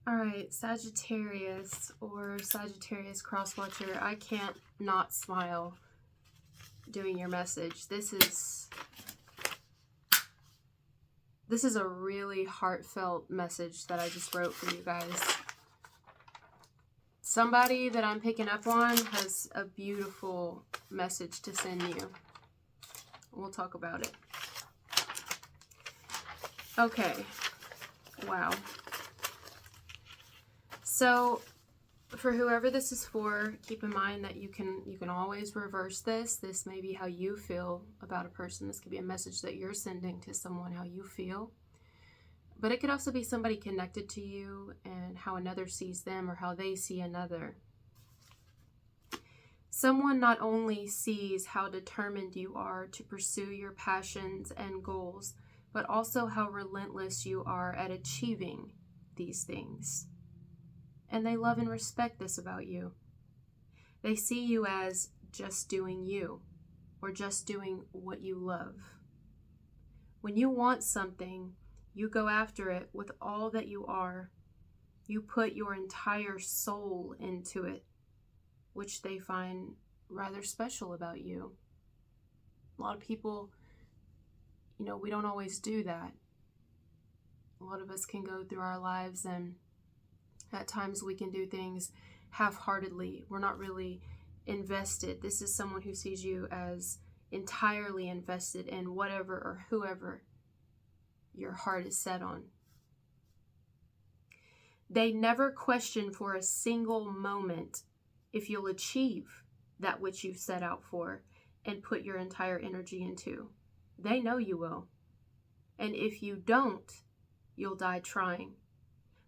All right, Sagittarius or Sagittarius cross-watcher, I can't not smile doing your message. This is a really heartfelt message that I just wrote for you guys. Somebody that I'm picking up on has a beautiful message to send you. We'll talk about it. Okay. Wow. So, for whoever this is for, keep in mind that you can always reverse this. This may be how you feel about a person. This could be a message that you're sending to someone, how you feel. But it could also be somebody connected to you and how another sees them or how they see another. Someone not only sees how determined you are to pursue your passions and goals, but also how relentless you are at achieving these things. And they love and respect this about you. They see you as just doing you, or just doing what you love. When you want something, you go after it with all that you are. You put your entire soul into it, which they find rather special about you. A lot of people, we don't always do that. A lot of us can go through our lives and at times we can do things half-heartedly. We're not really invested. This is someone who sees you as entirely invested in whatever or whoever your heart is set on. They never question for a single moment if you'll achieve that which you've set out for and put your entire energy into. They know you will. And if you don't, you'll die trying.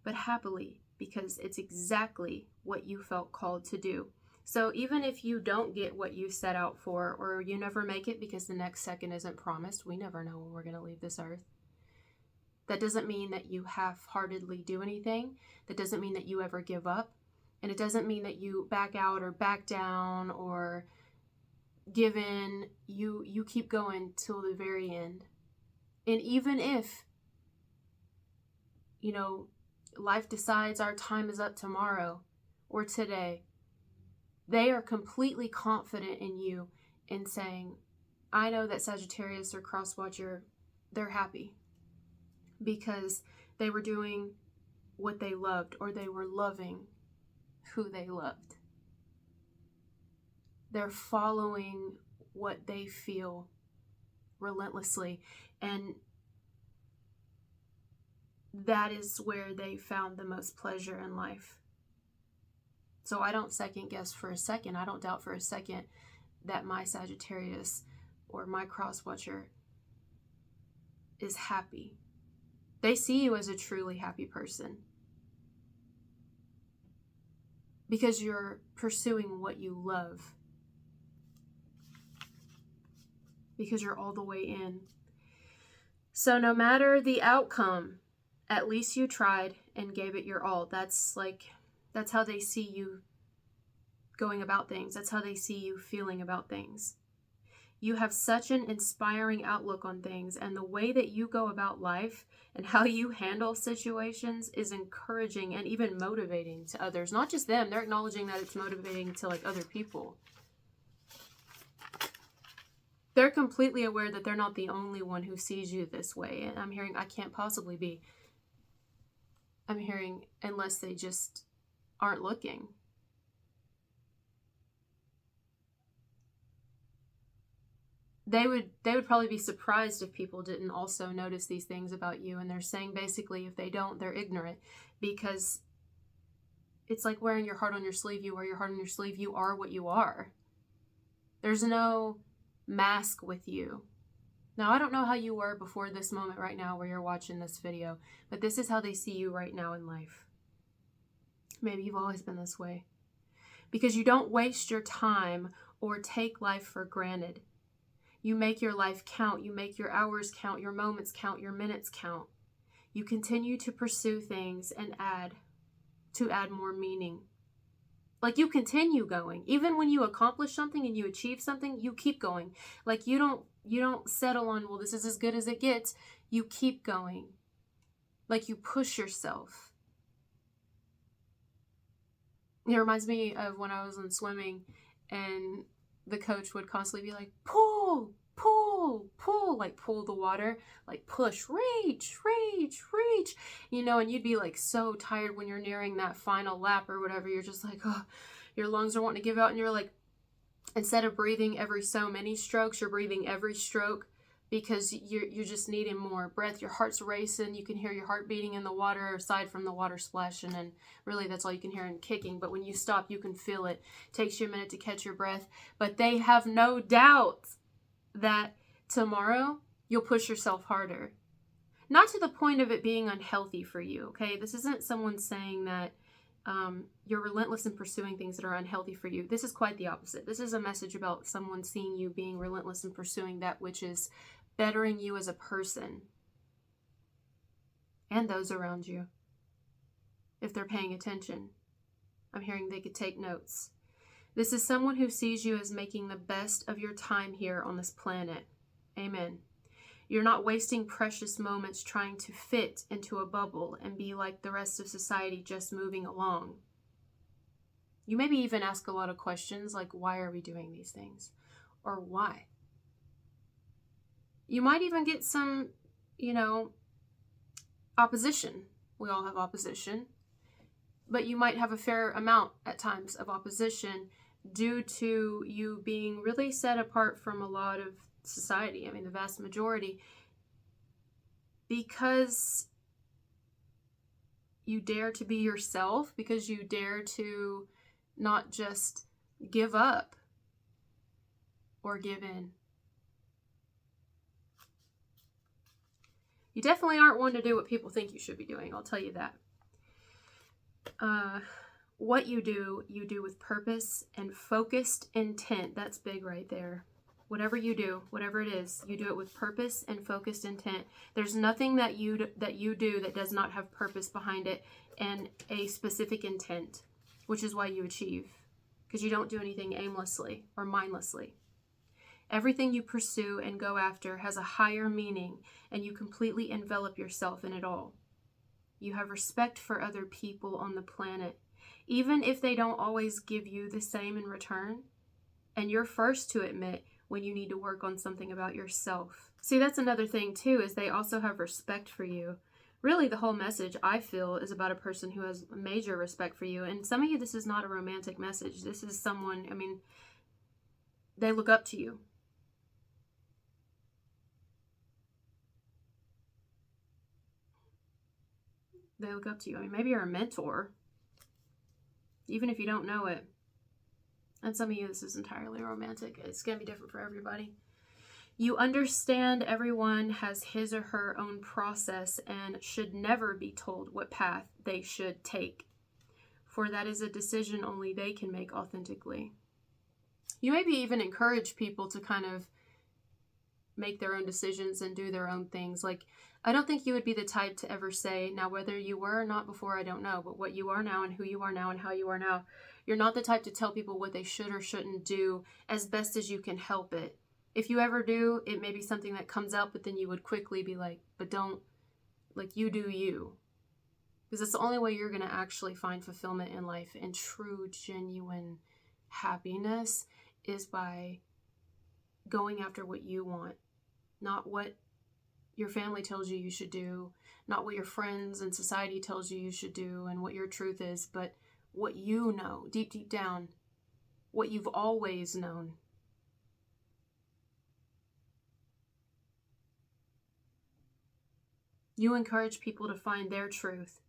But happily, because it's exactly what you felt called to do. So even if you don't get what you set out for, or you never make it because the next second isn't promised, we never know when we're going to leave this earth. That doesn't mean that you half-heartedly do anything. That doesn't mean that you ever give up. And it doesn't mean that you back out or back down or give in. You keep going till the very end. And even if, life decides our time is up tomorrow or today, they are completely confident in you in saying, I know that Sagittarius or Crosswatcher, they're happy because they were doing what they loved, or they were loving who they loved. They're following what they feel relentlessly, and that is where they found the most pleasure in life. So I don't second guess for a second. I don't doubt for a second that my Sagittarius or my Crosswatcher is happy. They see you as a truly happy person because you're pursuing what you love, because you're all the way in. So no matter the outcome, at least you tried and gave it your all. That's how they see you going about things. That's how they see you feeling about things. You have such an inspiring outlook on things, and the way that you go about life and how you handle situations is encouraging and even motivating to others. Not just them. They're acknowledging that it's motivating to other people. They're completely aware that they're not the only one who sees you this way. And I'm hearing, I can't possibly be. I'm hearing, unless they just aren't looking. They would probably be surprised if people didn't also notice these things about you. And they're saying basically if they don't, they're ignorant, because it's like wearing your heart on your sleeve. You wear your heart on your sleeve. You are what you are. There's no mask with you. Now, I don't know how you were before this moment right now where you're watching this video, but this is how they see you right now in life. Maybe you've always been this way. Because you don't waste your time or take life for granted. You make your life count. You make your hours count, your moments count, your minutes count. You continue to pursue things and add more meaning. You continue going. Even when you accomplish something and you achieve something, you keep going. You don't settle on, well, this is as good as it gets. You keep going. You push yourself. It reminds me of when I was in swimming and the coach would constantly be like, pull, pull, pull, like pull the water, like push, reach, reach, reach, and you'd be like so tired when you're nearing that final lap or whatever. You're just like, oh, your lungs are wanting to give out, and you're like, instead of breathing every so many strokes, you're breathing every stroke because you're just needing more breath. Your heart's racing. You can hear your heart beating in the water aside from the water splashing, and really that's all you can hear in kicking. But when you stop, you can feel it. It takes you a minute to catch your breath. But they have no doubt that tomorrow you'll push yourself harder. Not to the point of it being unhealthy for you, okay? This isn't someone saying that you're relentless in pursuing things that are unhealthy for you. This is quite the opposite. This is a message about someone seeing you being relentless in pursuing that which is bettering you as a person and those around you. If they're paying attention, I'm hearing they could take notes. This is someone who sees you as making the best of your time here on this planet. Amen. You're not wasting precious moments trying to fit into a bubble and be like the rest of society, just moving along. You maybe even ask a lot of questions like, why are we doing these things? Or why? You might even get some, opposition. We all have opposition. But you might have a fair amount at times of opposition due to you being really set apart from a lot of society. I mean, the vast majority. Because you dare to be yourself, because you dare to not just give up or give in. You definitely aren't one to do what people think you should be doing, I'll tell you that. What you do with purpose and focused intent. That's big right there. Whatever you do, whatever it is, you do it with purpose and focused intent. There's nothing that you do that does not have purpose behind it and a specific intent, which is why you achieve, because you don't do anything aimlessly or mindlessly. Everything you pursue and go after has a higher meaning, and you completely envelop yourself in it all. You have respect for other people on the planet, even if they don't always give you the same in return. And you're first to admit when you need to work on something about yourself. See, that's another thing too, is they also have respect for you. Really, the whole message, I feel, is about a person who has major respect for you. And some of you, this is not a romantic message. This is someone, they look up to you. They look up to you. Maybe you're a mentor, even if you don't know it. And some of you, this is entirely romantic. It's going to be different for everybody. You understand everyone has his or her own process and should never be told what path they should take, for that is a decision only they can make authentically. You maybe even encourage people to kind of make their own decisions and do their own things. Like, I don't think you would be the type to ever say, now whether you were or not before, I don't know, but what you are now and who you are now and how you are now, you're not the type to tell people what they should or shouldn't do as best as you can help it. If you ever do, it may be something that comes out, but then you would quickly be like, but don't, like, you do you. Because that's the only way you're going to actually find fulfillment in life and true, genuine happiness is by going after what you want, not what your family tells you should do, not what your friends and society tells you should do and what your truth is, but what you know, deep, deep down, what you've always known. You encourage people to find their truth.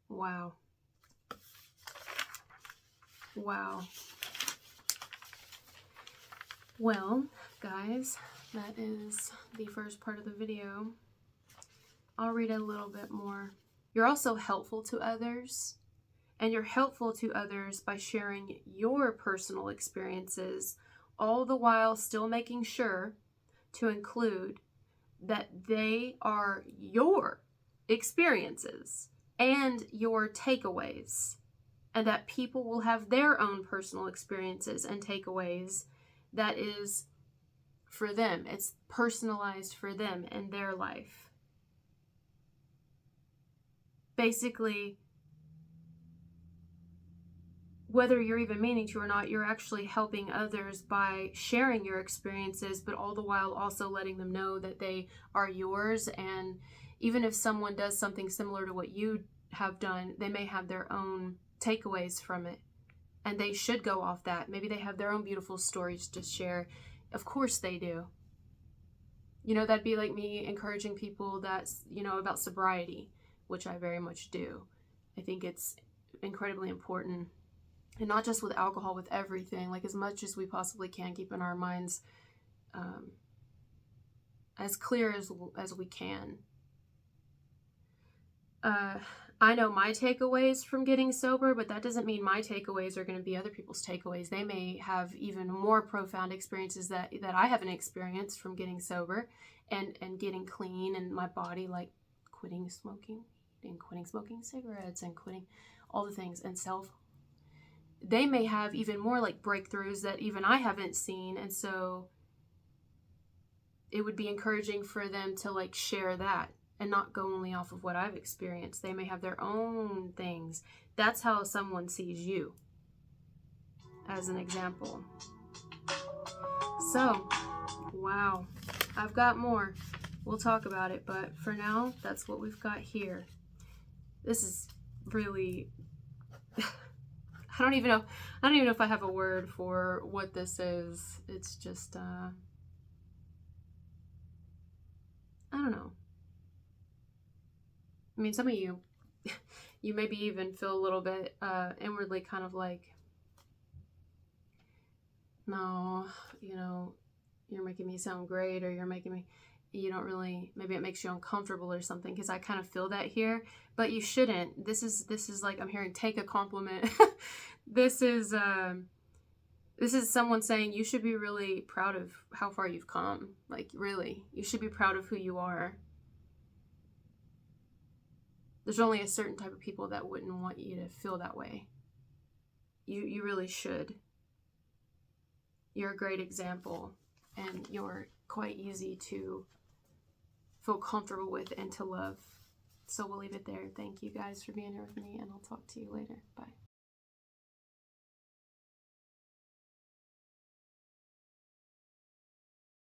Wow. Wow. Well, guys, that is the first part of the video. I'll read a little bit more. You're also helpful to others, and you're helpful to others by sharing your personal experiences, all the while still making sure to include that they are your experiences and your takeaways, and that people will have their own personal experiences and takeaways that is for them. It's personalized for them and their life. basically, whether you're even meaning to or not, you're actually helping others by sharing your experiences, but all the while also letting them know that they are yours. And even if someone does something similar to what you have done, they may have their own takeaways from it, and they should go off that. Maybe they have their own beautiful stories to share. Of course they do. You know, that'd be like me encouraging people that's, you know, about sobriety, which I very much do. I think it's incredibly important. And not just with alcohol, with everything, like as much as we possibly can, keeping our minds as clear as we can. I know my takeaways from getting sober, but that doesn't mean my takeaways are going to be other people's takeaways. They may have even more profound experiences that I haven't experienced from getting sober and getting clean, and my body, like quitting smoking and quitting smoking cigarettes and quitting all the things, and they may have even more like breakthroughs that even I haven't seen. And so it would be encouraging for them to like share that and not go only off of what I've experienced. They may have their own things. That's how someone sees you, as an example. So, wow, I've got more. We'll talk about it, but for now, that's what we've got here. This is really... I don't even know if I have a word for what this is. It's just, I don't know. I mean, some of you, you maybe even feel a little bit inwardly kind of like, no, you know, you're making me sound great, or you don't really, maybe it makes you uncomfortable or something, because I kind of feel that here, but you shouldn't. This is like, I'm hearing take a compliment. This is someone saying you should be really proud of how far you've come. Like, really, you should be proud of who you are. There's only a certain type of people that wouldn't want you to feel that way. You really should. You're a great example, and you're quite easy to feel comfortable with and to love. So we'll leave it there. Thank you guys for being here with me, and I'll talk to you later. Bye.